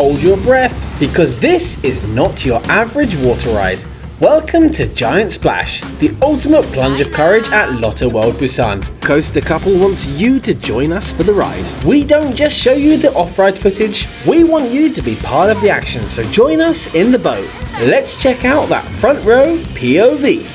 hold your breath, because this is not your average water ride. Welcome to Giant Splash, the ultimate plunge of courage at Lotte World Busan. Coaster Couple wants you to join us for the ride. We don't just show you the off-ride footage, we want you to be part of the action, so join us in the boat. Let's check out that front row POV.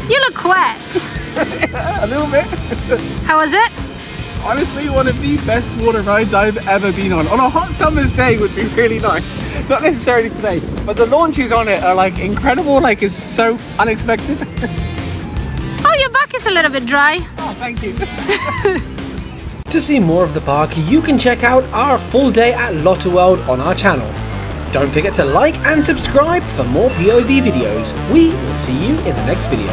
You look wet. A little bit. How was it? Honestly, one of the best water rides I've ever been on. On a hot summer's day would be really nice. Not necessarily today, but the launches on it are like incredible, like it's so unexpected. Oh, your back is a little bit dry. Oh, thank you. To see more of the park, you can check out our full day at Lotte World on our channel. Don't forget to like and subscribe for more POV videos. We will see you in the next video.